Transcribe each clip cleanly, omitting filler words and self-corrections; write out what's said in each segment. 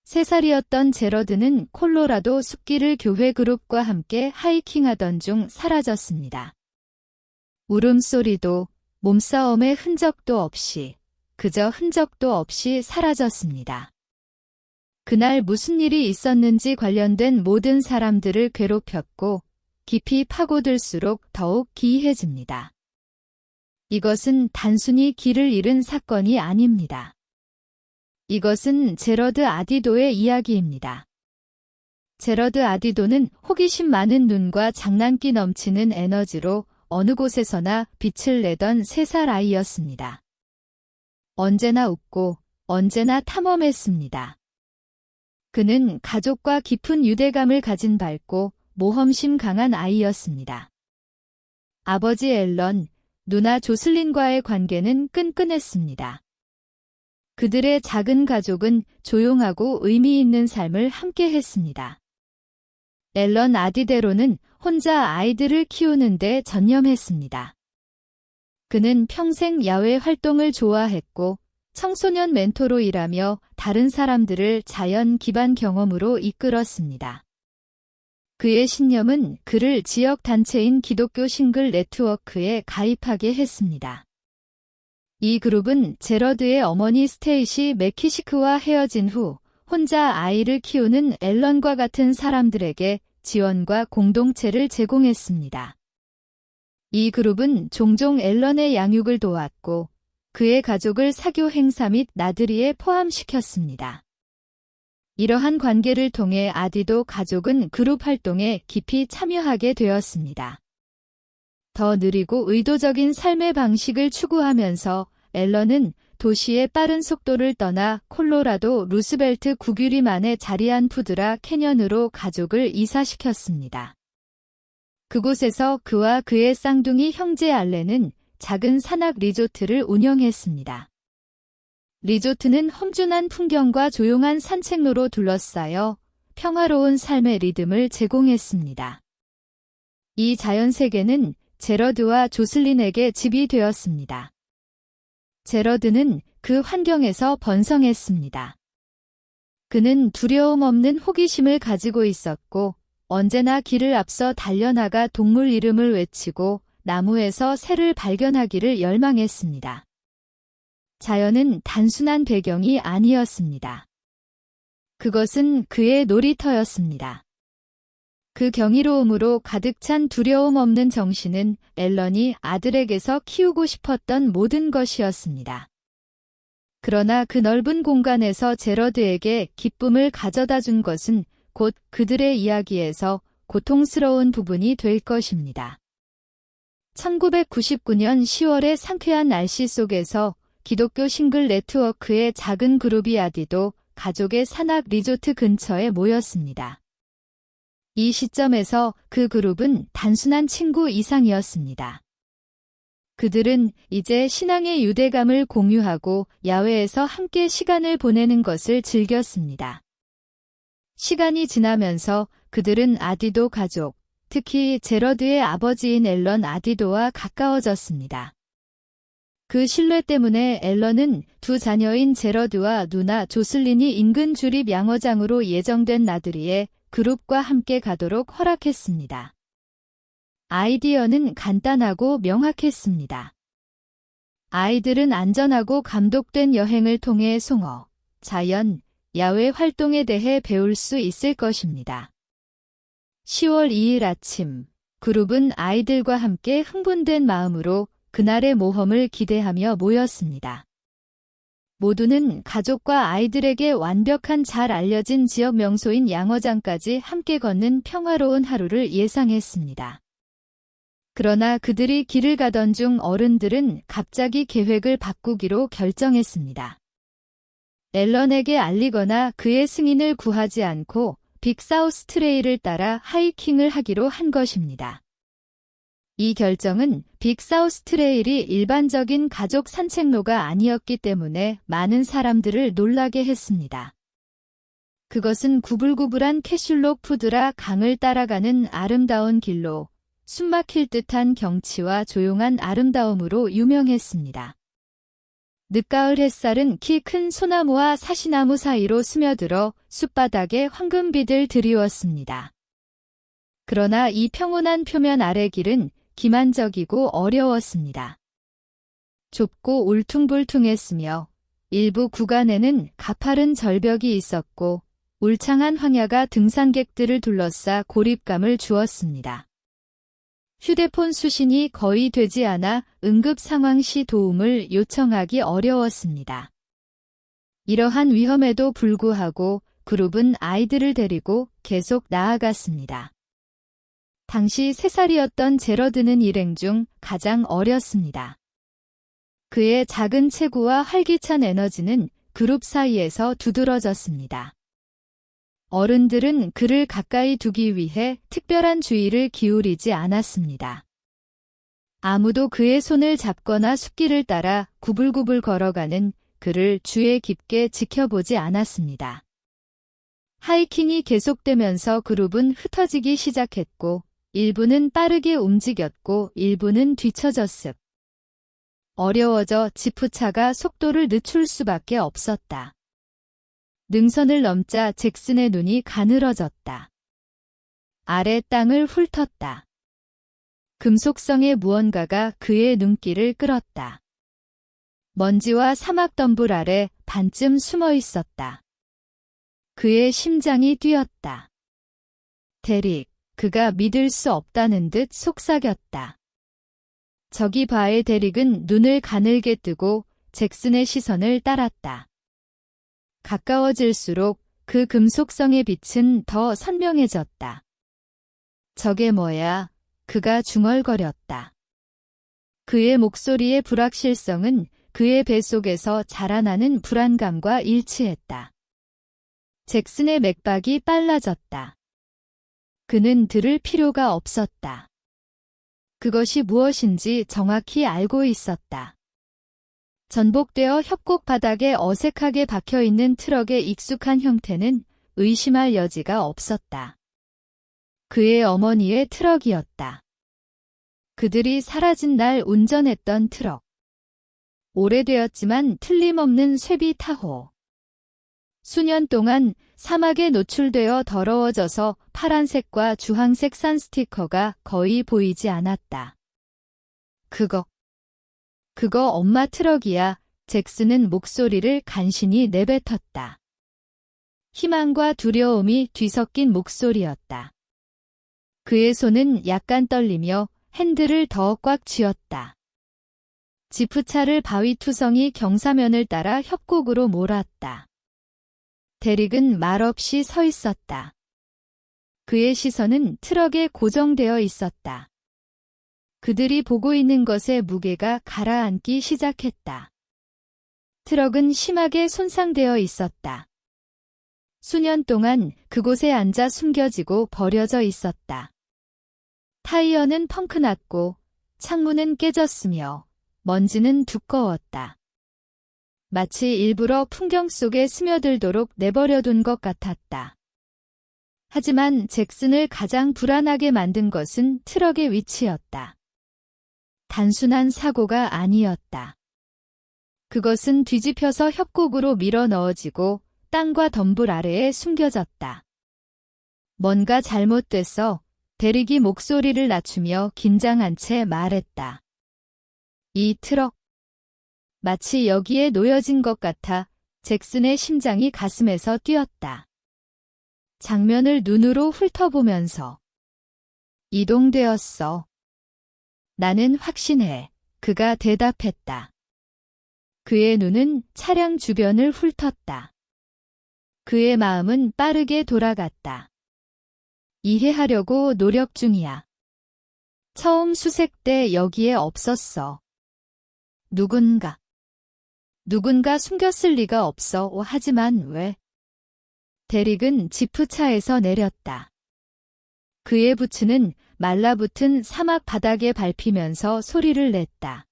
3살이었던 제러드는 콜로라도 숲길을 교회 그룹과 함께 하이킹하던 중 사라졌습니다. 울음소리도 몸싸움의 흔적도 없이 그저 흔적도 없이 사라졌습니다. 그날 무슨 일이 있었는지 관련된 모든 사람들을 괴롭혔고 깊이 파고들수록 더욱 기이해집니다. 이것은 단순히 길을 잃은 사건이 아닙니다. 이것은 제러드 아디도의 이야기입니다. 제러드 아디도는 호기심 많은 눈과 장난기 넘치는 에너지로 어느 곳에서나 빛을 내던 3살 아이였습니다. 언제나 웃고 언제나 탐험했습니다. 그는 가족과 깊은 유대감을 가진 밝고 모험심 강한 아이였습니다. 아버지 앨런, 누나 조슬린과의 관계는 끈끈했습니다. 그들의 작은 가족은 조용하고 의미 있는 삶을 함께 했습니다. 앨런 아디데로는 혼자 아이들을 키우는 데 전념했습니다. 그는 평생 야외 활동을 좋아했고 청소년 멘토로 일하며 다른 사람들을 자연 기반 경험으로 이끌었습니다. 그의 신념은 그를 지역 단체인 기독교 싱글 네트워크에 가입하게 했습니다. 이 그룹은 제러드의 어머니 스테이시 매키시크와 헤어진 후 혼자 아이를 키우는 앨런과 같은 사람들에게 지원과 공동체를 제공했습니다. 이 그룹은 종종 앨런의 양육을 도왔고 그의 가족을 사교 행사 및 나들이에 포함시켰습니다. 이러한 관계를 통해 아디도 가족은 그룹 활동에 깊이 참여하게 되었습니다. 더 느리고 의도적인 삶의 방식을 추구하면서 앨런은 도시의 빠른 속도를 떠나 콜로라도 루스벨트 구규림 안에 자리한 푸드라 캐년으로 가족을 이사시켰습니다. 그곳에서 그와 그의 쌍둥이 형제 알렌은 작은 산악 리조트를 운영했습니다. 리조트는 험준한 풍경과 조용한 산책로로 둘러싸여 평화로운 삶의 리듬을 제공했습니다. 이 자연세계는 제러드와 조슬린에게 집이 되었습니다. 제러드는 그 환경에서 번성했습니다. 그는 두려움 없는 호기심을 가지고 있었고 언제나 길을 앞서 달려나가 동물 이름을 외치고 나무에서 새를 발견하기를 열망했습니다. 자연은 단순한 배경이 아니었습니다. 그것은 그의 놀이터였습니다. 그 경이로움으로 가득 찬 두려움 없는 정신은 앨런이 아들에게서 키우고 싶었던 모든 것이었습니다. 그러나 그 넓은 공간에서 제러드에게 기쁨을 가져다 준 것은 곧 그들의 이야기에서 고통스러운 부분이 될 것입니다. 1999년 10월의 상쾌한 날씨 속에서 기독교 싱글 네트워크의 작은 그룹이 아디도 가족의 산악 리조트 근처에 모였습니다. 이 시점에서 그 그룹은 단순한 친구 이상이었습니다. 그들은 이제 신앙의 유대감을 공유하고 야외에서 함께 시간을 보내는 것을 즐겼습니다. 시간이 지나면서 그들은 아디도 가족, 특히 제러드의 아버지인 앨런 아디도와 가까워졌습니다. 그 신뢰 때문에 앨런은 두 자녀인 제러드와 누나 조슬린이 인근 주립 양어장으로 예정된 나들이에 그룹과 함께 가도록 허락했습니다. 아이디어는 간단하고 명확했습니다. 아이들은 안전하고 감독된 여행을 통해 송어, 자연, 야외 활동에 대해 배울 수 있을 것입니다. 10월 2일 아침, 그룹은 아이들과 함께 흥분된 마음으로 그날의 모험을 기대하며 모였습니다. 모두는 가족과 아이들에게 완벽한 잘 알려진 지역 명소인 양어장까지 함께 걷는 평화로운 하루를 예상했습니다. 그러나 그들이 길을 가던 중 어른들은 갑자기 계획을 바꾸기로 결정했습니다. 앨런에게 알리거나 그의 승인을 구하지 않고 빅사우스 트레일을 따라 하이킹을 하기로 한 것입니다. 이 결정은 빅사우스 트레일이 일반적인 가족 산책로가 아니었기 때문에 많은 사람들을 놀라게 했습니다. 그것은 구불구불한 캐슐록 푸드라 강을 따라가는 아름다운 길로 숨막힐 듯한 경치와 조용한 아름다움으로 유명했습니다. 늦가을 햇살은 키 큰 소나무와 사시나무 사이로 스며들어 숲바닥에 황금빛을 드리웠습니다. 그러나 이 평온한 표면 아래 길은 기만적이고 어려웠습니다. 좁고 울퉁불퉁했으며 일부 구간에는 가파른 절벽이 있었고 울창한 황야가 등산객들을 둘러싸 고립감을 주었습니다. 휴대폰 수신이 거의 되지 않아 응급 상황 시 도움을 요청하기 어려웠습니다. 이러한 위험에도 불구하고 그룹은 아이들을 데리고 계속 나아갔습니다. 당시 3살이었던 제러드는 일행 중 가장 어렸습니다. 그의 작은 체구와 활기찬 에너지는 그룹 사이에서 두드러졌습니다. 어른들은 그를 가까이 두기 위해 특별한 주의를 기울이지 않았습니다. 아무도 그의 손을 잡거나 숲길을 따라 구불구불 걸어가는 그를 주의 깊게 지켜보지 않았습니다. 하이킹이 계속되면서 그룹은 흩어지기 시작했고 일부는 빠르게 움직였고 일부는 뒤처졌습. 어려워져 지프차가 속도를 늦출 수밖에 없었다. 능선을 넘자 잭슨의 눈이 가늘어졌다. 아래 땅을 훑었다. 금속성의 무언가가 그의 눈길을 끌었다. 먼지와 사막 덤불 아래 반쯤 숨어 있었다. 그의 심장이 뛰었다. 데릭, 그가 믿을 수 없다는 듯 속삭였다. 저기 바의 데릭은 눈을 가늘게 뜨고 잭슨의 시선을 따랐다. 가까워질수록 그 금속성의 빛은 더 선명해졌다. 저게 뭐야? 그가 중얼거렸다. 그의 목소리의 불확실성은 그의 뱃속에서 자라나는 불안감과 일치했다. 잭슨의 맥박이 빨라졌다. 그는 들을 필요가 없었다. 그것이 무엇인지 정확히 알고 있었다. 전복되어 협곡 바닥에 어색하게 박혀있는 트럭의 익숙한 형태는 의심할 여지가 없었다. 그의 어머니의 트럭이었다. 그들이 사라진 날 운전했던 트럭. 오래되었지만 틀림없는 쇠비 타호. 수년 동안 사막에 노출되어 더러워져서 파란색과 주황색 산 스티커가 거의 보이지 않았다. 그거 엄마 트럭이야. 잭슨은 목소리를 간신히 내뱉었다. 희망과 두려움이 뒤섞인 목소리였다. 그의 손은 약간 떨리며 핸들을 더 꽉 쥐었다. 지프차를 바위투성이 경사면을 따라 협곡으로 몰았다. 데릭은 말없이 서 있었다. 그의 시선은 트럭에 고정되어 있었다. 그들이 보고 있는 것의 무게가 가라앉기 시작했다. 트럭은 심하게 손상되어 있었다. 수년 동안 그곳에 앉아 숨겨지고 버려져 있었다. 타이어는 펑크났고 창문은 깨졌으며 먼지는 두꺼웠다. 마치 일부러 풍경 속에 스며들도록 내버려둔 것 같았다. 하지만 잭슨을 가장 불안하게 만든 것은 트럭의 위치였다. 단순한 사고가 아니었다. 그것은 뒤집혀서 협곡으로 밀어 넣어지고 땅과 덤불 아래에 숨겨졌다. 뭔가 잘못됐어. 데릭이 목소리를 낮추며 긴장한 채 말했다. 이 트럭. 마치 여기에 놓여진 것 같아 잭슨의 심장이 가슴에서 뛰었다. 장면을 눈으로 훑어보면서 이동되었어. 나는 확신해. 그가 대답했다. 그의 눈은 차량 주변을 훑었다. 그의 마음은 빠르게 돌아갔다. 이해하려고 노력 중이야. 처음 수색 때 여기에 없었어. 누군가 숨겼을 리가 없어. 하지만 왜? 데릭은 지프차에서 내렸다. 그의 부츠는 말라붙은 사막 바닥에 밟히면서 소리를 냈다.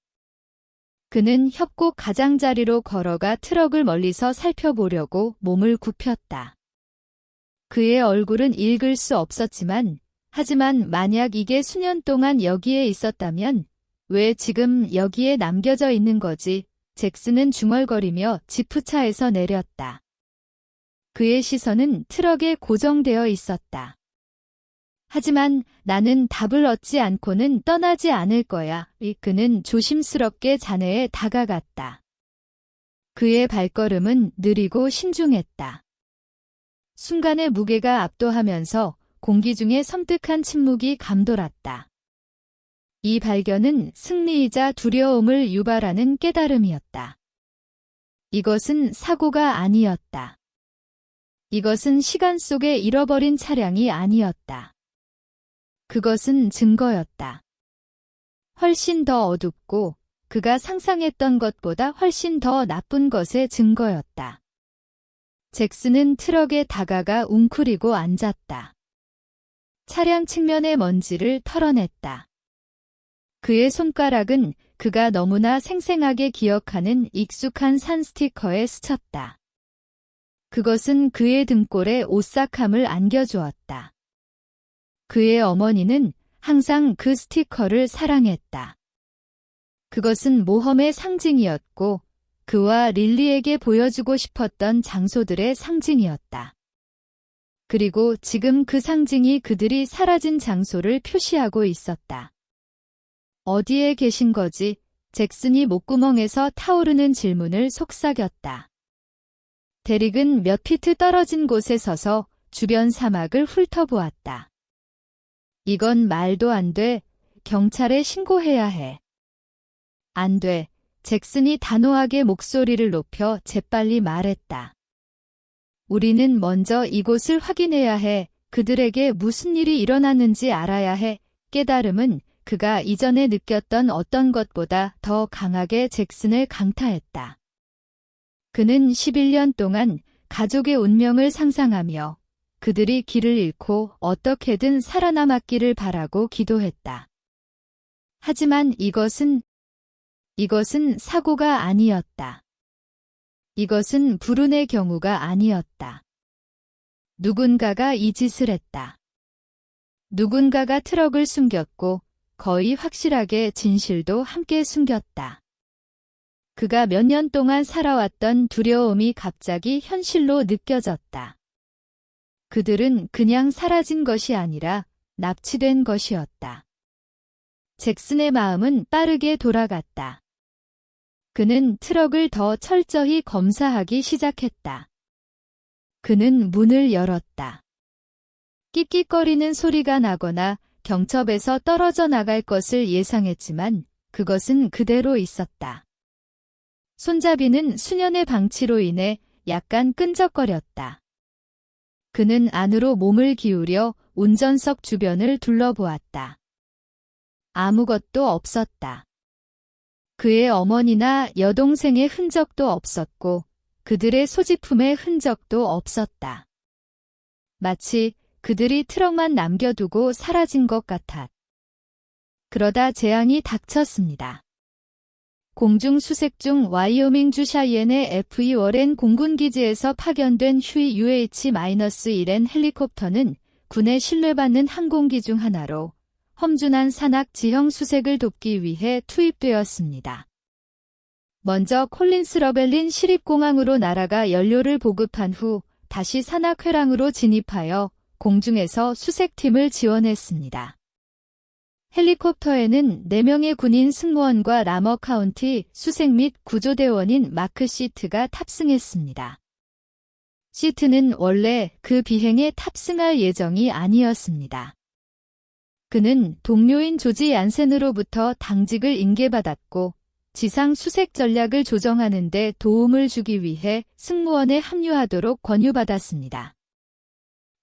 그는 협곡 가장자리로 걸어가 트럭을 멀리서 살펴보려고 몸을 굽혔다. 그의 얼굴은 읽을 수 없었지만, 하지만 만약 이게 수년 동안 여기에 있었다면 왜 지금 여기에 남겨져 있는 거지? 잭슨은 중얼거리며 지프차에서 내렸다. 그의 시선은 트럭에 고정되어 있었다. 하지만 나는 답을 얻지 않고는 떠나지 않을 거야. 그는 조심스럽게 자네에 다가갔다. 그의 발걸음은 느리고 신중했다. 순간의 무게가 압도하면서 공기 중에 섬뜩한 침묵이 감돌았다. 이 발견은 승리이자 두려움을 유발하는 깨달음이었다. 이것은 사고가 아니었다. 이것은 시간 속에 잃어버린 차량이 아니었다. 그것은 증거였다. 훨씬 더 어둡고 그가 상상했던 것보다 훨씬 더 나쁜 것의 증거였다. 잭슨은 트럭에 다가가 웅크리고 앉았다. 차량 측면의 먼지를 털어냈다. 그의 손가락은 그가 너무나 생생하게 기억하는 익숙한 산 스티커에 스쳤다. 그것은 그의 등골에 오싹함을 안겨주었다. 그의 어머니는 항상 그 스티커를 사랑했다. 그것은 모험의 상징이었고 그와 릴리에게 보여주고 싶었던 장소들의 상징이었다. 그리고 지금 그 상징이 그들이 사라진 장소를 표시하고 있었다. 어디에 계신 거지? 잭슨이 목구멍에서 타오르는 질문을 속삭였다. 데릭은 몇 피트 떨어진 곳에 서서 주변 사막을 훑어보았다. 이건 말도 안 돼. 경찰에 신고해야 해. 안 돼. 잭슨이 단호하게 목소리를 높여 재빨리 말했다. 우리는 먼저 이곳을 확인해야 해. 그들에게 무슨 일이 일어났는지 알아야 해. 깨달음은 그가 이전에 느꼈던 어떤 것보다 더 강하게 잭슨을 강타했다. 그는 11년 동안 가족의 운명을 상상하며 그들이 길을 잃고 어떻게든 살아남았기를 바라고 기도했다. 하지만 이것은 사고가 아니었다. 이것은 불운의 경우가 아니었다. 누군가가 이 짓을 했다. 누군가가 트럭을 숨겼고 거의 확실하게 진실도 함께 숨겼다. 그가 몇 년 동안 살아왔던 두려움이 갑자기 현실로 느껴졌다. 그들은 그냥 사라진 것이 아니라 납치된 것이었다. 잭슨의 마음은 빠르게 돌아갔다. 그는 트럭을 더 철저히 검사하기 시작했다. 그는 문을 열었다. 끽끽거리는 소리가 나거나 경첩에서 떨어져 나갈 것을 예상했지만 그것은 그대로 있었다. 손잡이는 수년의 방치로 인해 약간 끈적거렸다. 그는 안으로 몸을 기울여 운전석 주변을 둘러보았다. 아무것도 없었다. 그의 어머니나 여동생의 흔적도 없었고 그들의 소지품의 흔적도 없었다. 마치 그들이 트럭만 남겨두고 사라진 것 같았다. 그러다 재앙이 닥쳤습니다. 공중 수색 중 와이오밍주 샤이엔의 F.E. 워렌 공군기지에서 파견된 휴이 UH-1N 헬리콥터는 군에 신뢰받는 항공기 중 하나로 험준한 산악 지형 수색을 돕기 위해 투입되었습니다. 먼저 콜린스 러벨린 시립공항으로 날아가 연료를 보급한 후 다시 산악 회랑으로 진입하여 공중에서 수색팀을 지원했습니다. 헬리콥터에는 4명의 군인 승무원과 라머 카운티 수색 및 구조대원인 마크 시트가 탑승했습니다. 시트는 원래 그 비행에 탑승할 예정이 아니었습니다. 그는 동료인 조지 얀센으로부터 당직을 인계받았고 지상 수색 전략을 조정하는 데 도움을 주기 위해 승무원에 합류하도록 권유받았습니다.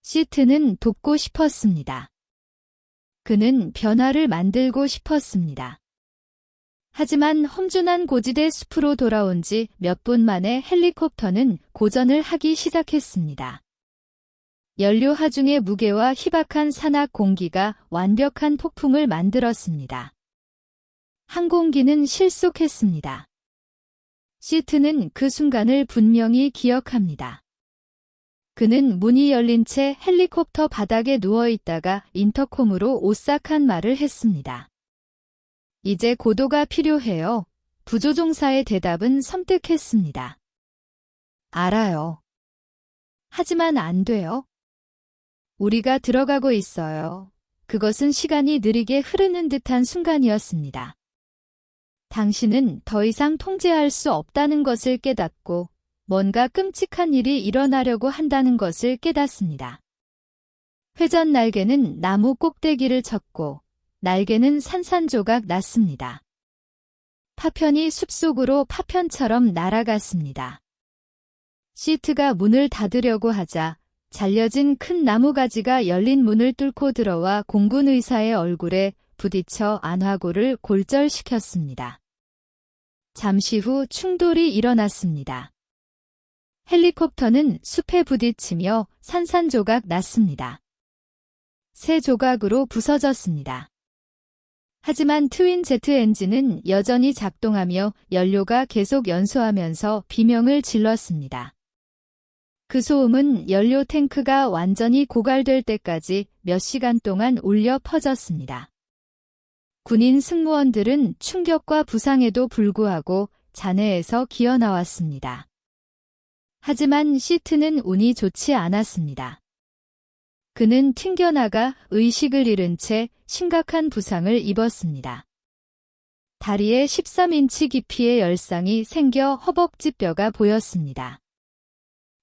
시트는 돕고 싶었습니다. 그는 변화를 만들고 싶었습니다. 하지만 험준한 고지대 숲으로 돌아온 지 몇 분 만에 헬리콥터는 고전을 하기 시작했습니다. 연료 하중의 무게와 희박한 산악 공기가 완벽한 폭풍을 만들었습니다. 항공기는 실속했습니다. 시트는 그 순간을 분명히 기억합니다. 그는 문이 열린 채 헬리콥터 바닥에 누워있다가 인터콤으로 오싹한 말을 했습니다. 이제 고도가 필요해요. 부조종사의 대답은 섬뜩했습니다. 알아요. 하지만 안 돼요. 우리가 들어가고 있어요. 그것은 시간이 느리게 흐르는 듯한 순간이었습니다. 당신은 더 이상 통제할 수 없다는 것을 깨닫고 뭔가 끔찍한 일이 일어나려고 한다는 것을 깨닫습니다. 회전 날개는 나무 꼭대기를 쳤고 날개는 산산조각 났습니다. 파편이 숲속으로 파편처럼 날아갔습니다. 시트가 문을 닫으려고 하자 잘려진 큰 나무가지가 열린 문을 뚫고 들어와 공군 의사의 얼굴에 부딪혀 안화골을 골절시켰습니다. 잠시 후 충돌이 일어났습니다. 헬리콥터는 숲에 부딪히며 산산조각 났습니다. 세 조각으로 부서졌습니다. 하지만 트윈 제트 엔진은 여전히 작동하며 연료가 계속 연소하면서 비명을 질렀습니다. 그 소음은 연료 탱크가 완전히 고갈될 때까지 몇 시간 동안 울려 퍼졌습니다. 군인 승무원들은 충격과 부상에도 불구하고 잔해에서 기어나왔습니다. 하지만 시트는 운이 좋지 않았습니다. 그는 튕겨나가 의식을 잃은 채 심각한 부상을 입었습니다. 다리에 13인치 깊이의 열상이 생겨 허벅지뼈가 보였습니다.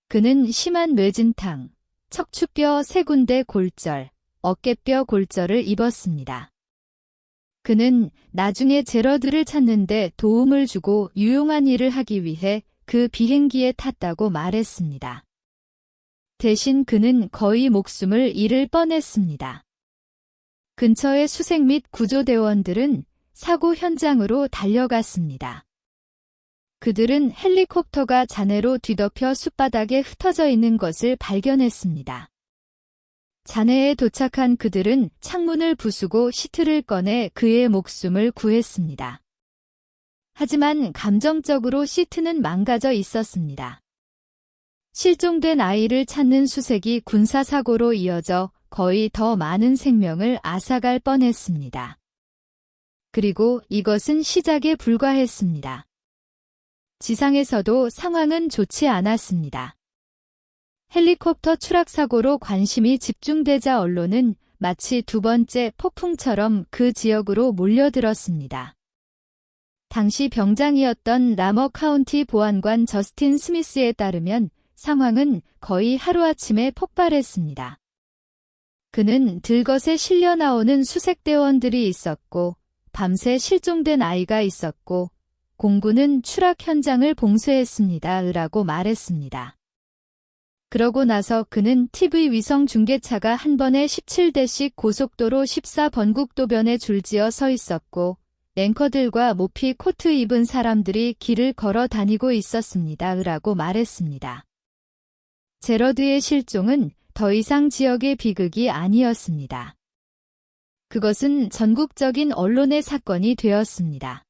그는 심한 뇌진탕, 척추뼈 3군데 골절, 어깨뼈 골절을 입었습니다. 그는 나중에 제러드를 찾는데 도움을 주고 유용한 일을 하기 위해 그 비행기에 탔다고 말했습니다. 대신 그는 거의 목숨을 잃을 뻔했습니다. 근처의 수색 및 구조대원들은 사고 현장으로 달려갔습니다. 그들은 헬리콥터가 잔해로 뒤덮여 숲바닥에 흩어져 있는 것을 발견했습니다. 잔해에 도착한 그들은 창문을 부수고 시트를 꺼내 그의 목숨을 구했습니다. 하지만 감정적으로 시트는 망가져 있었습니다. 실종된 아이를 찾는 수색이 군사사고로 이어져 거의 더 많은 생명을 앗아갈 뻔했습니다. 그리고 이것은 시작에 불과했습니다. 지상에서도 상황은 좋지 않았습니다. 헬리콥터 추락사고로 관심이 집중되자 언론은 마치 두 번째 폭풍처럼 그 지역으로 몰려들었습니다. 당시 병장이었던 라머 카운티 보안관 저스틴 스미스에 따르면 상황은 거의 하루아침에 폭발했습니다. 그는 들것에 실려 나오는 수색대원들이 있었고 밤새 실종된 아이가 있었고 공군은 추락 현장을 봉쇄했습니다. 라고 말했습니다. 그러고 나서 그는 TV 위성 중계차가 한 번에 17대씩 고속도로 14번국도변에 줄지어 서 있었고 랭커들과 모피 코트 입은 사람들이 길을 걸어 다니고 있었습니다. 라고 말했습니다. 제러드의 실종은 더 이상 지역의 비극이 아니었습니다. 그것은 전국적인 언론의 사건이 되었습니다.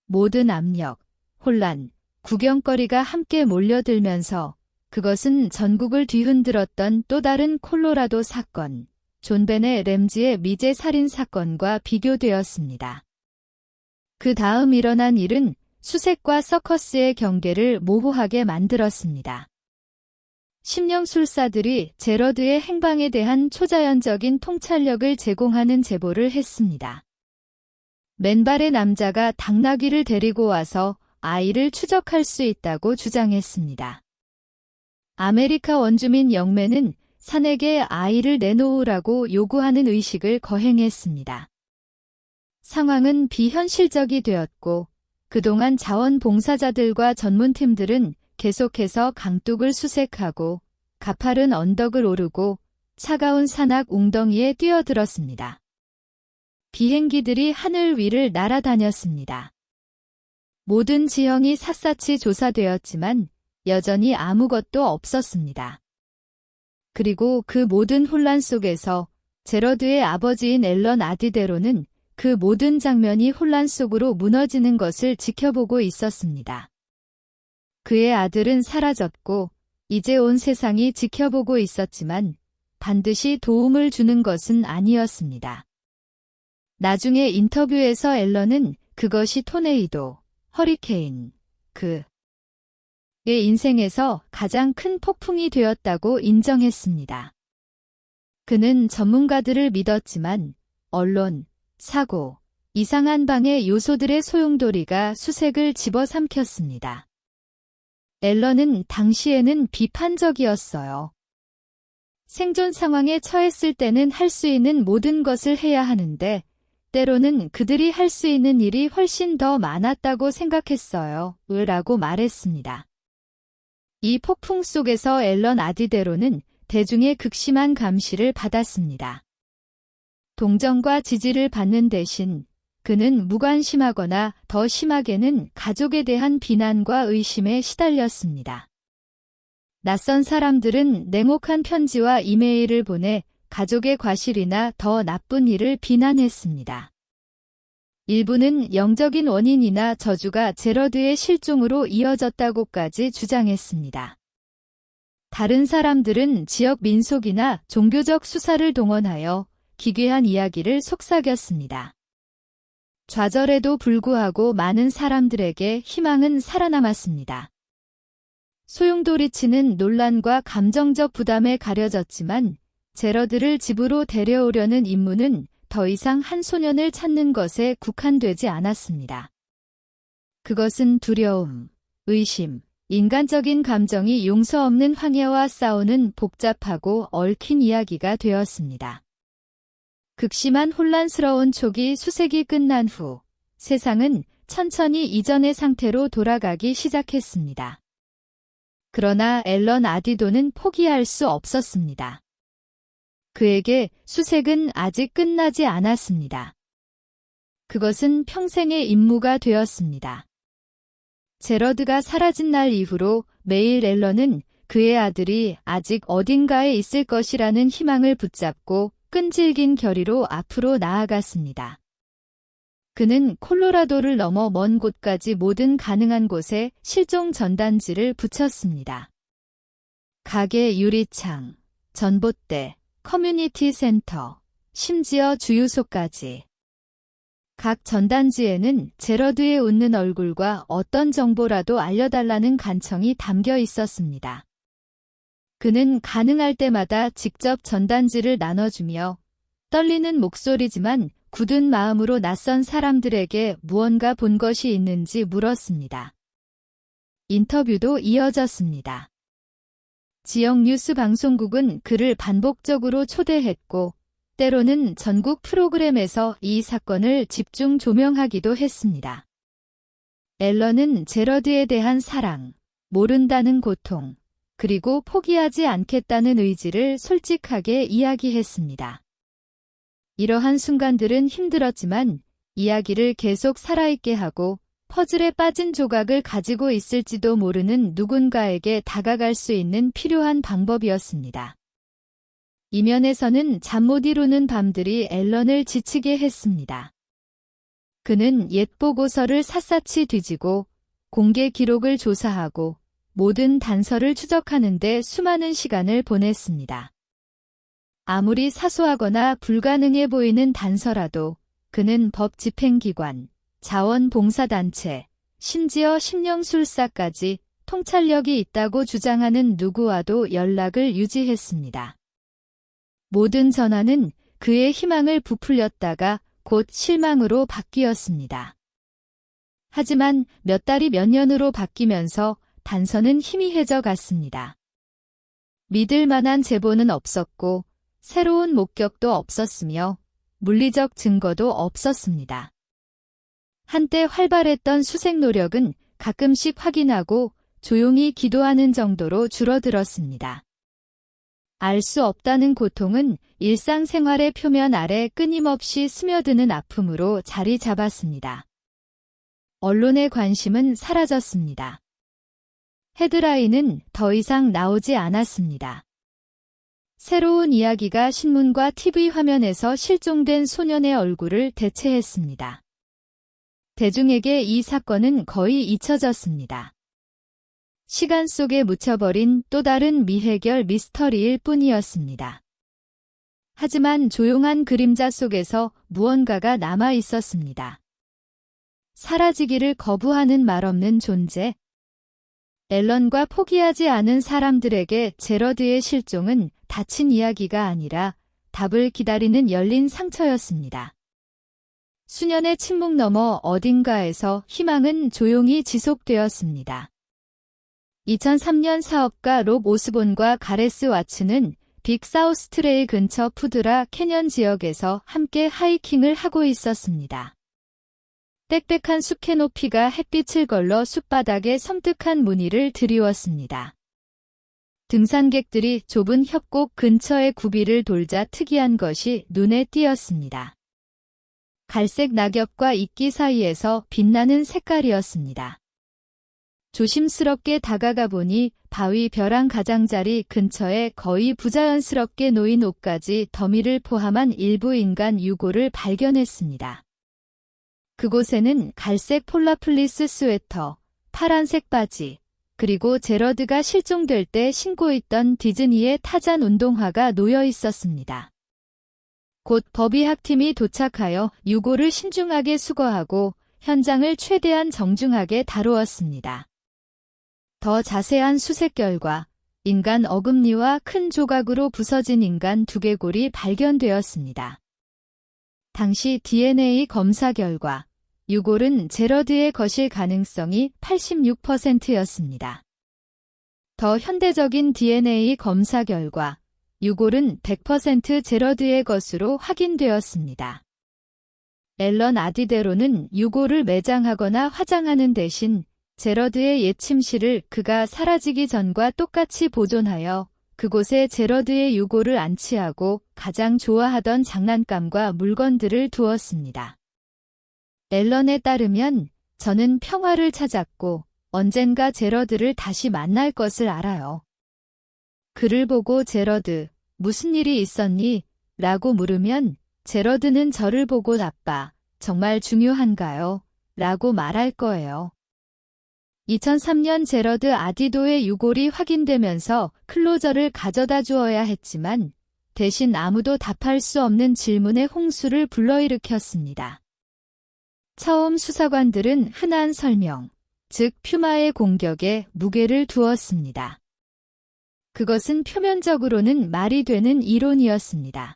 모든 압력, 혼란, 구경거리가 함께 몰려들면서 그것은 전국을 뒤흔들었던 또 다른 콜로라도 사건, 존 베네 램지의 미제 살인 사건과 비교되었습니다. 그 다음 일어난 일은 수색과 서커스의 경계를 모호하게 만들었습니다. 심령술사들이 제러드의 행방에 대한 초자연적인 통찰력을 제공하는 제보를 했습니다. 맨발의 남자가 당나귀를 데리고 와서 아이를 추적할 수 있다고 주장했습니다. 아메리카 원주민 영매는 산에게 아이를 내놓으라고 요구하는 의식을 거행했습니다. 상황은 비현실적이 되었고 그동안 자원봉사자들과 전문팀들은 계속해서 강둑을 수색하고 가파른 언덕을 오르고 차가운 산악 웅덩이에 뛰어들었습니다. 비행기들이 하늘 위를 날아다녔습니다. 모든 지형이 샅샅이 조사되었지만 여전히 아무것도 없었습니다. 그리고 그 모든 혼란 속에서 제러드의 아버지인 앨런 아디데로는 그 모든 장면이 혼란 속으로 무너지는 것을 지켜보고 있었습니다. 그의 아들은 사라졌고 이제 온 세상이 지켜보고 있었지만 반드시 도움을 주는 것은 아니었습니다. 나중에 인터뷰에서 앨런은 그것이 토네이도, 허리케인, 그의 인생에서 가장 큰 폭풍이 되었다고 인정했습니다. 그는 전문가들을 믿었지만 언론, 사고, 이상한 방해 요소들의 소용돌이가 수색을 집어삼켰습니다. 앨런은 당시에는 비판적이었어요. 생존 상황에 처했을 때는 할 수 있는 모든 것을 해야 하는데 때로는 그들이 할 수 있는 일이 훨씬 더 많았다고 생각했어요. 라고 말했습니다. 이 폭풍 속에서 앨런 아디데로는 대중의 극심한 감시를 받았습니다. 동정과 지지를 받는 대신 그는 무관심하거나 더 심하게는 가족에 대한 비난과 의심에 시달렸습니다. 낯선 사람들은 냉혹한 편지와 이메일을 보내 가족의 과실이나 더 나쁜 일을 비난했습니다. 일부는 영적인 원인이나 저주가 제러드의 실종으로 이어졌다고까지 주장했습니다. 다른 사람들은 지역 민속이나 종교적 수사를 동원하여 기괴한 이야기를 속삭였습니다. 좌절에도 불구하고 많은 사람들에게 희망은 살아남았습니다. 소용돌이치는 논란과 감정적 부담에 가려졌지만 제러드를 집으로 데려오려는 임무는 더 이상 한 소년을 찾는 것에 국한되지 않았습니다. 그것은 두려움, 의심, 인간적인 감정이 용서 없는 황해와 싸우는 복잡하고 얽힌 이야기가 되었습니다. 극심한 혼란스러운 초기 수색이 끝난 후 세상은 천천히 이전의 상태로 돌아가기 시작했습니다. 그러나 앨런 아디도는 포기할 수 없었습니다. 그에게 수색은 아직 끝나지 않았습니다. 그것은 평생의 임무가 되었습니다. 제러드가 사라진 날 이후로 매일 앨런은 그의 아들이 아직 어딘가에 있을 것이라는 희망을 붙잡고 끈질긴 결의로 앞으로 나아갔습니다. 그는 콜로라도를 넘어 먼 곳까지 모든 가능한 곳에 실종 전단지를 붙였습니다. 가게 유리창, 전봇대, 커뮤니티 센터, 심지어 주유소까지. 각 전단지에는 제러드의 웃는 얼굴과 어떤 정보라도 알려달라는 간청이 담겨 있었습니다. 그는 가능할 때마다 직접 전단지를 나눠주며 떨리는 목소리지만 굳은 마음으로 낯선 사람들에게 무언가 본 것이 있는지 물었습니다. 인터뷰도 이어졌습니다. 지역 뉴스 방송국은 그를 반복적으로 초대했고 때로는 전국 프로그램에서 이 사건을 집중 조명하기도 했습니다. 앨런은 제러드에 대한 사랑, 모른다는 고통, 그리고 포기하지 않겠다는 의지를 솔직하게 이야기했습니다. 이러한 순간들은 힘들었지만 이야기를 계속 살아있게 하고 퍼즐에 빠진 조각을 가지고 있을지도 모르는 누군가에게 다가갈 수 있는 필요한 방법이었습니다. 이면에서는 잠 못 이루는 밤들이 앨런을 지치게 했습니다. 그는 옛 보고서를 샅샅이 뒤지고 공개 기록을 조사하고 모든 단서를 추적하는 데 수많은 시간을 보냈습니다. 아무리 사소하거나 불가능해 보이는 단서라도 그는 법 집행기관, 자원봉사단체, 심지어 심령술사까지 통찰력이 있다고 주장하는 누구와도 연락을 유지했습니다. 모든 전화는 그의 희망을 부풀렸다가 곧 실망으로 바뀌었습니다. 하지만 몇 달이 몇 년으로 바뀌면서 단서는 희미해져 갔습니다. 믿을 만한 제보는 없었고 새로운 목격도 없었으며 물리적 증거도 없었습니다. 한때 활발했던 수색 노력은 가끔씩 확인하고 조용히 기도하는 정도로 줄어들었습니다. 알 수 없다는 고통은 일상생활의 표면 아래 끊임없이 스며드는 아픔으로 자리 잡았습니다. 언론의 관심은 사라졌습니다. 헤드라인은 더 이상 나오지 않았습니다. 새로운 이야기가 신문과 TV 화면에서 실종된 소년의 얼굴을 대체했습니다. 대중에게 이 사건은 거의 잊혀졌습니다. 시간 속에 묻혀버린 또 다른 미해결 미스터리일 뿐이었습니다. 하지만 조용한 그림자 속에서 무언가가 남아 있었습니다. 사라지기를 거부하는 말없는 존재. 앨런과 포기하지 않은 사람들에게 제러드의 실종은 닫힌 이야기가 아니라 답을 기다리는 열린 상처였습니다. 수년의 침묵 너머 어딘가에서 희망은 조용히 지속되었습니다. 2003년 사업가 롭 오스본과 가레스 와츠는 빅 사우스 트레일 근처 푸드라 캐년 지역에서 함께 하이킹을 하고 있었습니다. 빽빽한 숲 캐노피가 햇빛을 걸러 숲바닥에 섬뜩한 무늬를 드리웠습니다. 등산객들이 좁은 협곡 근처의 구비를 돌자 특이한 것이 눈에 띄었습니다. 갈색 낙엽과 이끼 사이에서 빛나는 색깔이었습니다. 조심스럽게 다가가 보니 바위 벼랑 가장자리 근처에 거의 부자연스럽게 놓인 옷가지 더미를 포함한 일부 인간 유골을 발견했습니다. 그곳에는 갈색 폴라플리스 스웨터, 파란색 바지, 그리고 제러드가 실종될 때 신고 있던 디즈니의 타잔 운동화가 놓여 있었습니다. 곧 법의학팀이 도착하여 유골을 신중하게 수거하고 현장을 최대한 정중하게 다루었습니다. 더 자세한 수색 결과 인간 어금니와 큰 조각으로 부서진 인간 두개골이 발견되었습니다. 당시 DNA 검사 결과 유골은 제러드의 것일 가능성이 86%였습니다. 더 현대적인 DNA 검사 결과 유골은 100% 제러드의 것으로 확인되었습니다. 앨런 아디대로는 유골을 매장하거나 화장하는 대신 제러드의 예침실을 그가 사라지기 전과 똑같이 보존하여 그곳에 제러드의 유골을 안치하고 가장 좋아하던 장난감과 물건들을 두었습니다. 앨런에 따르면 저는 평화를 찾았고 언젠가 제러드를 다시 만날 것을 알아요. 그를 보고 제러드, 무슨 일이 있었니? 라고 물으면 제러드는 저를 보고 아빠, 정말 중요한가요? 라고 말할 거예요. 2003년 제러드 아디도의 유골이 확인되면서 클로저를 가져다 주어야 했지만 대신 아무도 답할 수 없는 질문의 홍수를 불러일으켰습니다. 처음 수사관들은 흔한 설명, 즉 퓨마의 공격에 무게를 두었습니다. 그것은 표면적으로는 말이 되는 이론이었습니다.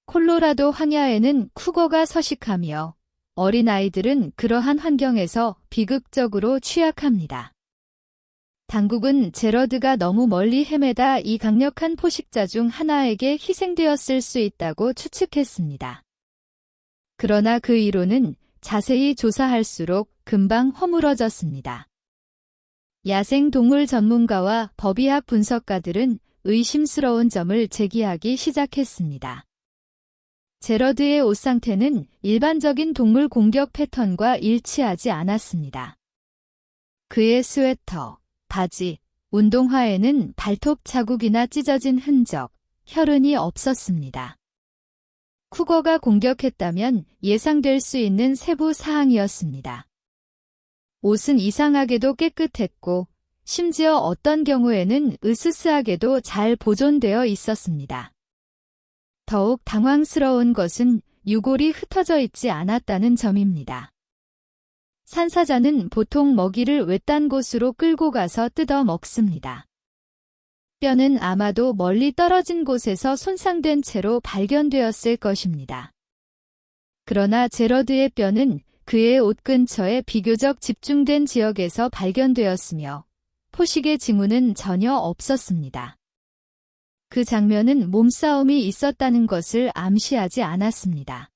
콜로라도 황야에는 쿠거가 서식하며 어린아이들은 그러한 환경에서 비극적으로 취약합니다. 당국은 제러드가 너무 멀리 헤매다 이 강력한 포식자 중 하나에게 희생되었을 수 있다고 추측했습니다. 그러나 그 이론은 자세히 조사할수록 금방 허물어졌습니다. 야생 동물 전문가와 법의학 분석가들은 의심스러운 점을 제기하기 시작했습니다. 제러드의 옷 상태는 일반적인 동물 공격 패턴과 일치하지 않았습니다. 그의 스웨터, 바지, 운동화에는 발톱 자국이나 찢어진 흔적, 혈흔이 없었습니다. 쿠거가 공격했다면 예상될 수 있는 세부 사항이었습니다. 옷은 이상하게도 깨끗했고 심지어 어떤 경우에는 으스스하게도 잘 보존되어 있었습니다. 더욱 당황스러운 것은 유골이 흩어져 있지 않았다는 점입니다. 산사자는 보통 먹이를 외딴 곳으로 끌고 가서 뜯어 먹습니다. 뼈는 아마도 멀리 떨어진 곳에서 손상된 채로 발견되었을 것입니다. 그러나 제러드의 뼈는 그의 옷 근처에 비교적 집중된 지역에서 발견되었으며 포식의 징후는 전혀 없었습니다. 그 장면은 몸싸움이 있었다는 것을 암시하지 않았습니다.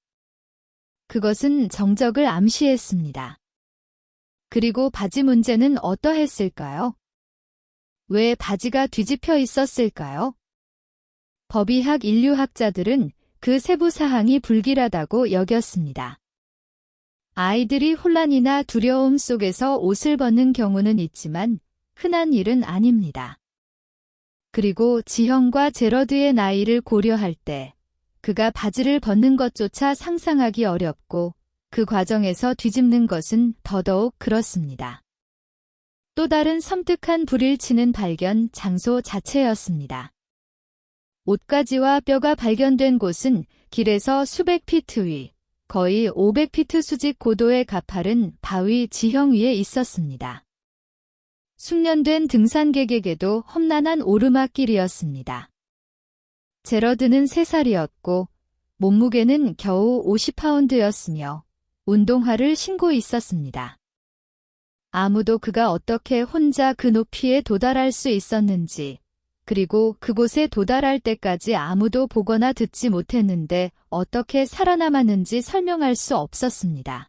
그것은 정적을 암시했습니다. 그리고 바지 문제는 어떠했을까요? 왜 바지가 뒤집혀 있었을까요? 법의학 인류학자들은 그 세부 사항이 불길하다고 여겼습니다. 아이들이 혼란이나 두려움 속에서 옷을 벗는 경우는 있지만 흔한 일은 아닙니다. 그리고 지형과 제러드의 나이를 고려할 때 그가 바지를 벗는 것조차 상상하기 어렵고 그 과정에서 뒤집는 것은 더더욱 그렇습니다. 또 다른 섬뜩한 불일치는 발견 장소 자체였습니다. 옷가지와 뼈가 발견된 곳은 길에서 수백 피트 위, 거의 500피트 수직 고도의 가파른 바위 지형 위에 있었습니다. 숙련된 등산객에게도 험난한 오르막길이었습니다. 제러드는 3살이었고 몸무게는 겨우 50파운드였으며 운동화를 신고 있었습니다. 아무도 그가 어떻게 혼자 그 높이에 도달할 수 있었는지, 그리고 그곳에 도달할 때까지 아무도 보거나 듣지 못했는데 어떻게 살아남았는지 설명할 수 없었습니다.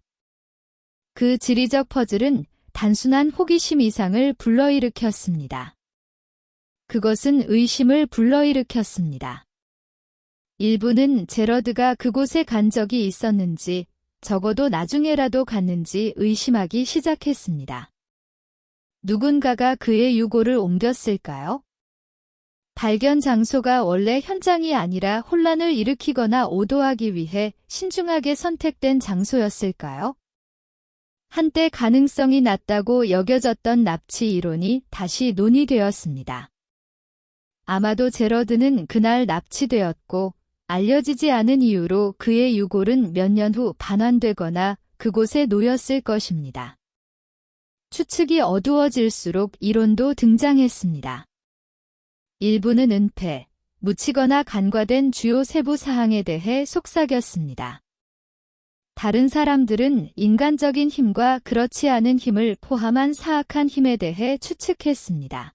그 지리적 퍼즐은 단순한 호기심 이상을 불러일으켰습니다. 그것은 의심을 불러일으켰습니다. 일부는 제러드가 그곳에 간 적이 있었는지, 적어도 나중에라도 갔는지 의심하기 시작했습니다. 누군가가 그의 유골을 옮겼을까요? 발견 장소가 원래 현장이 아니라 혼란을 일으키거나 오도하기 위해 신중하게 선택된 장소였을까요? 한때 가능성이 낮다고 여겨졌던 납치 이론이 다시 논의되었습니다. 아마도 제러드는 그날 납치되었고 알려지지 않은 이유로 그의 유골은 몇 년 후 반환되거나 그곳에 놓였을 것입니다. 추측이 어두워질수록 이론도 등장했습니다. 일부는 은폐, 묻히거나 간과된 주요 세부 사항에 대해 속삭였습니다. 다른 사람들은 인간적인 힘과 그렇지 않은 힘을 포함한 사악한 힘에 대해 추측했습니다.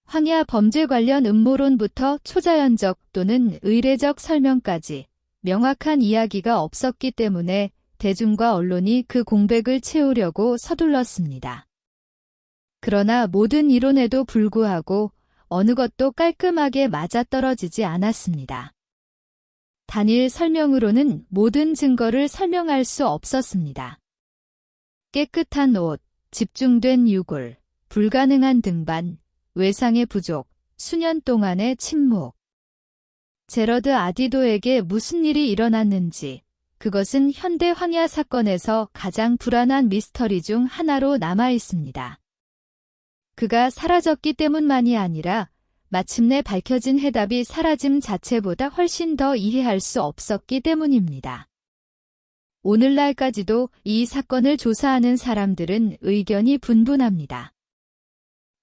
황야 범죄 관련 음모론부터 초자연적 또는 의례적 설명까지 명확한 이야기가 없었기 때문에 대중과 언론이 그 공백을 채우려고 서둘렀습니다. 그러나 모든 이론에도 불구하고 어느 것도 깔끔하게 맞아떨어지지 않았습니다. 단일 설명으로는 모든 증거를 설명할 수 없었습니다. 깨끗한 옷, 집중된 유골, 불가능한 등반, 외상의 부족, 수년 동안의 침묵. 제러드 아디도에게 무슨 일이 일어났는지, 그것은 현대 황야 사건에서 가장 불안한 미스터리 중 하나로 남아 있습니다. 그가 사라졌기 때문만이 아니라 마침내 밝혀진 해답이 사라짐 자체보다 훨씬 더 이해할 수 없었기 때문입니다. 오늘날까지도 이 사건을 조사하는 사람들은 의견이 분분합니다.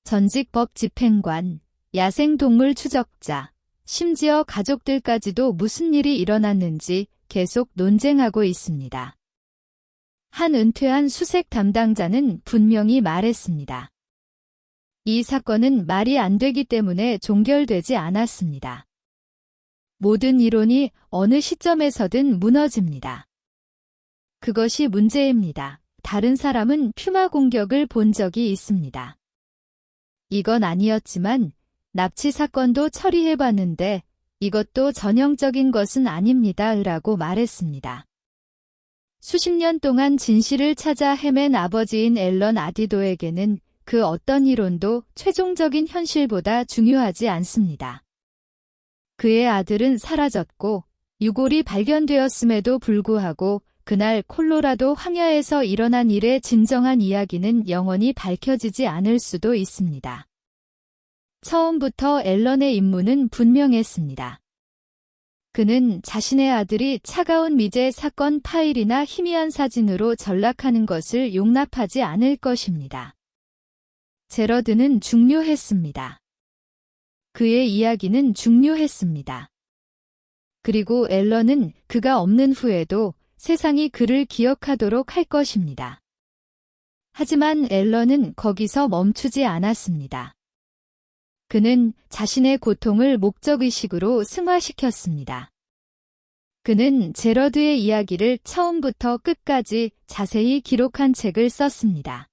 전직 법 집행관, 야생동물 추적자, 심지어 가족들까지도 무슨 일이 일어났는지 계속 논쟁하고 있습니다. 한 은퇴한 수색 담당자는 분명히 말했습니다. 이 사건은 말이 안 되기 때문에 종결되지 않았습니다. 모든 이론이 어느 시점에서든 무너집니다. 그것이 문제입니다. 다른 사람은 퓨마 공격을 본 적이 있습니다. 이건 아니었지만 납치 사건도 처리해봤는데 이것도 전형적인 것은 아닙니다. 라고 말했습니다. 수십 년 동안 진실을 찾아 헤맨 아버지인 앨런 아디도에게는 그 어떤 이론도 최종적인 현실보다 중요하지 않습니다. 그의 아들은 사라졌고 유골이 발견되었음에도 불구하고 그날 콜로라도 황야에서 일어난 일의 진정한 이야기는 영원히 밝혀지지 않을 수도 있습니다. 처음부터 앨런의 임무는 분명했습니다. 그는 자신의 아들이 차가운 미제 사건 파일이나 희미한 사진으로 전락하는 것을 용납하지 않을 것입니다. 제러드는 중요했습니다. 그의 이야기는 중요했습니다. 그리고 앨런은 그가 없는 후에도 세상이 그를 기억하도록 할 것입니다. 하지만 앨런은 거기서 멈추지 않았습니다. 그는 자신의 고통을 목적의식으로 승화시켰습니다. 그는 제러드의 이야기를 처음부터 끝까지 자세히 기록한 책을 썼습니다.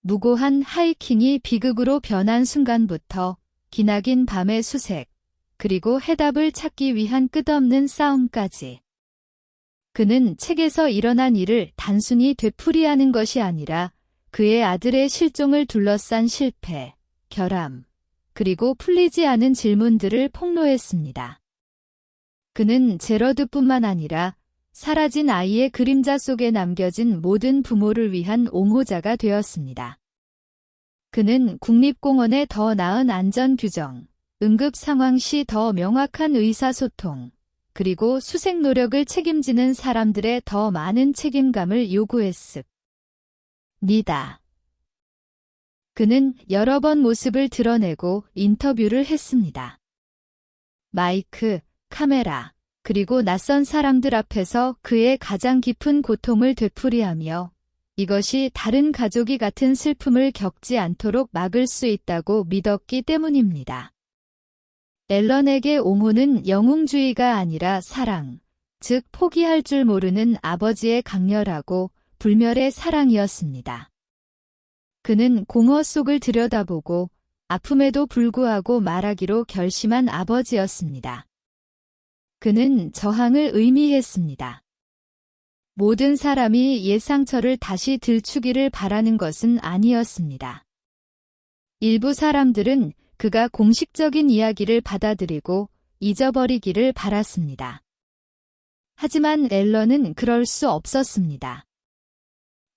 무고한 하이킹이 비극으로 변한 순간부터 기나긴 밤의 수색, 그리고 해답을 찾기 위한 끝없는 싸움까지. 그는 책에서 일어난 일을 단순히 되풀이하는 것이 아니라 그의 아들의 실종을 둘러싼 실패, 결함, 그리고 풀리지 않은 질문들을 폭로했습니다. 그는 제러드뿐만 아니라 사라진 아이의 그림자 속에 남겨진 모든 부모를 위한 옹호자가 되었습니다. 그는 국립공원의 더 나은 안전 규정, 응급 상황 시 더 명확한 의사소통, 그리고 수색 노력을 책임지는 사람들의 더 많은 책임감을 요구했습니다. 그는 여러 번 모습을 드러내고 인터뷰를 했습니다. 마이크, 카메라, 그리고 낯선 사람들 앞에서 그의 가장 깊은 고통을 되풀이하며 이것이 다른 가족이 같은 슬픔을 겪지 않도록 막을 수 있다고 믿었기 때문입니다. 앨런에게 옹호는 영웅주의가 아니라 사랑, 즉 포기할 줄 모르는 아버지의 강렬하고 불멸의 사랑이었습니다. 그는 공허 속을 들여다보고 아픔에도 불구하고 말하기로 결심한 아버지였습니다. 그는 저항을 의미했습니다. 모든 사람이 옛 상처를 다시 들추기를 바라는 것은 아니었습니다. 일부 사람들은 그가 공식적인 이야기를 받아들이고 잊어버리기를 바랐습니다. 하지만 앨런은 그럴 수 없었습니다.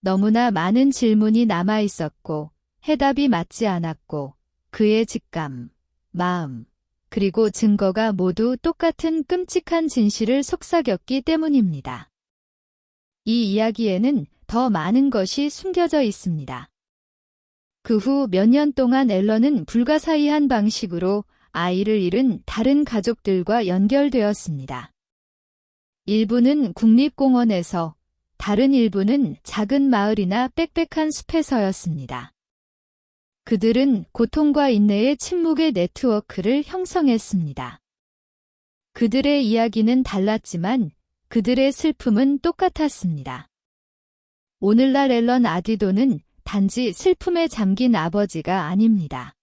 너무나 많은 질문이 남아 있었고 해답이 맞지 않았고 그의 직감, 마음, 그리고 증거가 모두 똑같은 끔찍한 진실을 속삭였기 때문입니다. 이 이야기에는 더 많은 것이 숨겨져 있습니다. 그 후 몇 년 동안 앨런은 불가사의한 방식으로 아이를 잃은 다른 가족들과 연결되었습니다. 일부는 국립공원에서, 다른 일부는 작은 마을이나 빽빽한 숲에서였습니다. 그들은 고통과 인내의 침묵의 네트워크를 형성했습니다. 그들의 이야기는 달랐지만 그들의 슬픔은 똑같았습니다. 오늘날 앨런 아디도는 단지 슬픔에 잠긴 아버지가 아닙니다.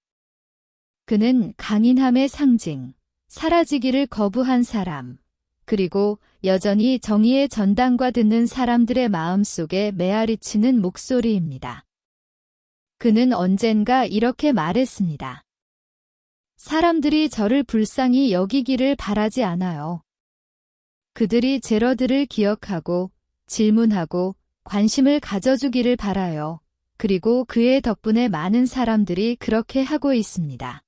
그는 강인함의 상징, 사라지기를 거부한 사람, 그리고 여전히 정의의 전당과 듣는 사람들의 마음속에 메아리치는 목소리입니다. 그는 언젠가 이렇게 말했습니다. 사람들이 저를 불쌍히 여기기를 바라지 않아요. 그들이 제러드를 기억하고 질문하고 관심을 가져주기를 바라요. 그리고 그의 덕분에 많은 사람들이 그렇게 하고 있습니다.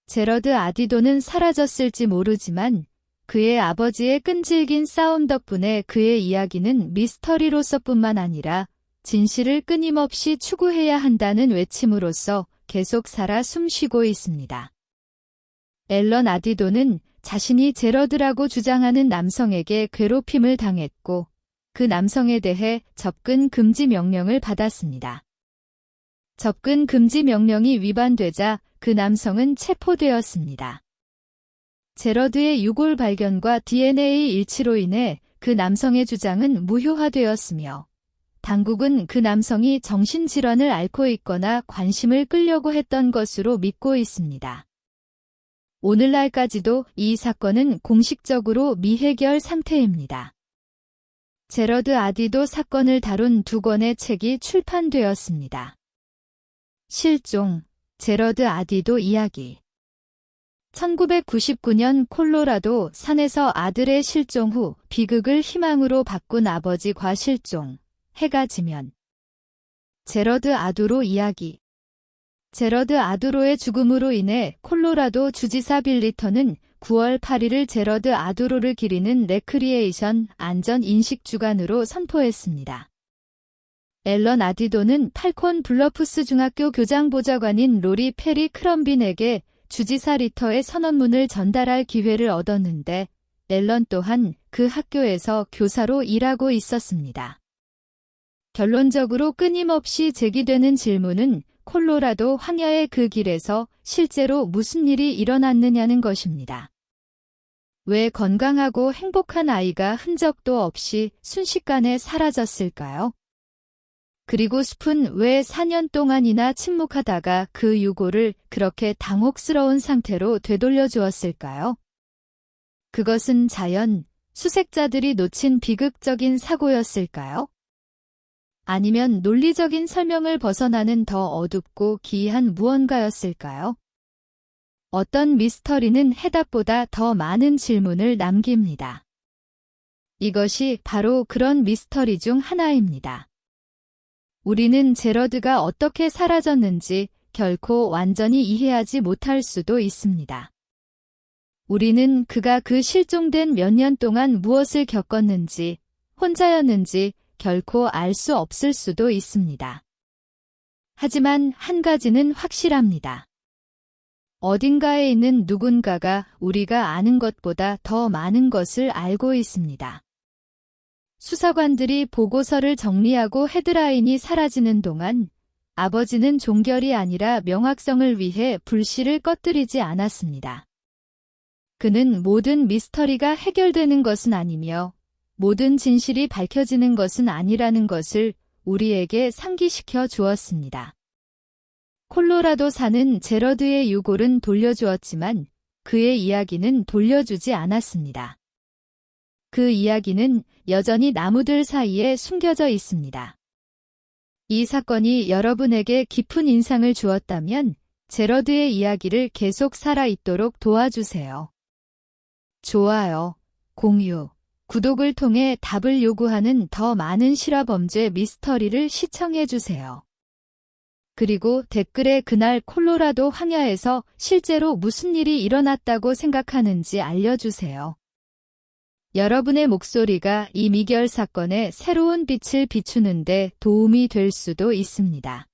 제러드 아디도는 사라졌을지 모르지만 그의 아버지의 끈질긴 싸움 덕분에 그의 이야기는 미스터리로서뿐만 아니라 진실을 끊임없이 추구해야 한다는 외침으로써 계속 살아 숨쉬고 있습니다. 앨런 아디도는 자신이 제러드라고 주장하는 남성에게 괴롭힘을 당했고 그 남성에 대해 접근 금지 명령을 받았습니다. 접근 금지 명령이 위반되자 그 남성은 체포되었습니다. 제러드의 유골 발견과 DNA 일치로 인해 그 남성의 주장은 무효화되었으며 당국은 그 남성이 정신질환을 앓고 있거나 관심을 끌려고 했던 것으로 믿고 있습니다. 오늘날까지도 이 사건은 공식적으로 미해결 상태입니다. 제러드 아디도 사건을 다룬 2권의 책이 출판되었습니다. 실종, 제러드 아디도 이야기. 1999년 콜로라도 산에서 아들의 실종 후 비극을 희망으로 바꾼 아버지과 실종, 해가 지면. 제러드 아두로 이야기. 제러드 아두로의 죽음으로 인해 콜로라도 주지사 빌리터는 9월 8일을 제러드 아두로를 기리는 레크리에이션 안전인식 주간으로 선포했습니다. 앨런 아디도는 팔콘 블러프스 중학교 교장보좌관인 로리 페리 크럼빈에게 주지사 리터의 선언문을 전달할 기회를 얻었는데 앨런 또한 그 학교에서 교사로 일하고 있었습니다. 결론적으로 끊임없이 제기되는 질문은 콜로라도 황야의 그 길에서 실제로 무슨 일이 일어났느냐는 것입니다. 왜 건강하고 행복한 아이가 흔적도 없이 순식간에 사라졌을까요? 그리고 숲은 왜 4년 동안이나 침묵하다가 그 유골을 그렇게 당혹스러운 상태로 되돌려 주었을까요? 그것은 자연, 수색자들이 놓친 비극적인 사고였을까요? 아니면 논리적인 설명을 벗어나는 더 어둡고 기이한 무언가였을까요? 어떤 미스터리는 해답보다 더 많은 질문을 남깁니다. 이것이 바로 그런 미스터리 중 하나입니다. 우리는 제러드가 어떻게 사라졌는지 결코 완전히 이해하지 못할 수도 있습니다. 우리는 그가 그 실종된 몇 년 동안 무엇을 겪었는지, 혼자였는지 결코 알 수 없을 수도 있습니다. 하지만 한 가지는 확실합니다. 어딘가에 있는 누군가가 우리가 아는 것보다 더 많은 것을 알고 있습니다. 수사관들이 보고서를 정리하고 헤드라인이 사라지는 동안 아버지는 종결이 아니라 명확성을 위해 불씨를 꺼뜨리지 않았습니다. 그는 모든 미스터리가 해결되는 것은 아니며 모든 진실이 밝혀지는 것은 아니라는 것을 우리에게 상기시켜 주었습니다. 콜로라도 사는 제러드의 유골은 돌려주었지만 그의 이야기는 돌려주지 않았습니다. 그 이야기는 여전히 나무들 사이에 숨겨져 있습니다. 이 사건이 여러분에게 깊은 인상을 주었다면 제러드의 이야기를 계속 살아있도록 도와주세요. 좋아요, 공유, 구독을 통해 답을 요구하는 더 많은 실화범죄 미스터리를 시청해주세요. 그리고 댓글에 그날 콜로라도 황야에서 실제로 무슨 일이 일어났다고 생각하는지 알려주세요. 여러분의 목소리가 이 미결 사건에 새로운 빛을 비추는데 도움이 될 수도 있습니다.